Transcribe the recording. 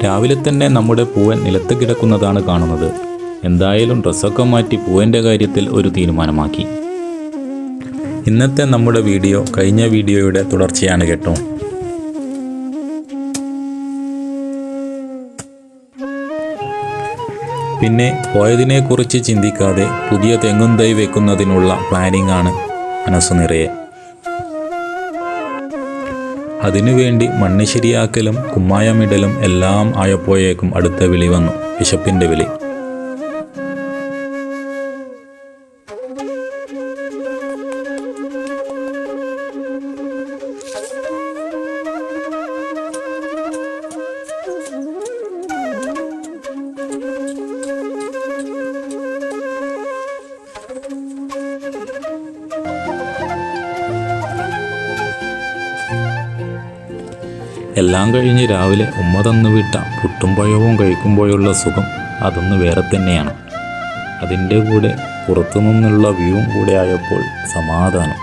രാവിലെ തന്നെ നമ്മുടെ പൂവൻ നിലത്ത് കിടക്കുന്നതാണ് കാണുന്നത്. എന്തായാലും ഡ്രസ്സൊക്കെ മാറ്റി പൂവൻ്റെ കാര്യത്തിൽ ഒരു തീരുമാനമാക്കി. ഇന്നത്തെ നമ്മുടെ വീഡിയോ കഴിഞ്ഞ വീഡിയോയുടെ തുടർച്ചയാണ് കേട്ടോ. പിന്നെ പോയതിനെക്കുറിച്ച് ചിന്തിക്കാതെ പുതിയ തെങ്ങും തൈ വെക്കുന്നതിനുള്ള പ്ലാനിംഗ് ആണ് മനസ്സു നിറയെ. അതിനുവേണ്ടി മണ്ണ് ശരിയാക്കലും കുമ്മായമിടലും എല്ലാം ആയപ്പോഴേക്കും അടുത്ത വിളി വന്നു, വിശപ്പിൻ്റെ വിളി. എല്ലാം കഴിഞ്ഞ് രാവിലെ ഉമ്മ തന്നുവിട്ട പുട്ടും പഴവും കഴിക്കുമ്പോഴുള്ള സുഖം അതൊന്ന് വേറെ തന്നെയാണ്. അതിൻ്റെ കൂടെ പുറത്തുനിന്നുള്ള വ്യൂവും കൂടെ ആയപ്പോൾ സമാധാനം.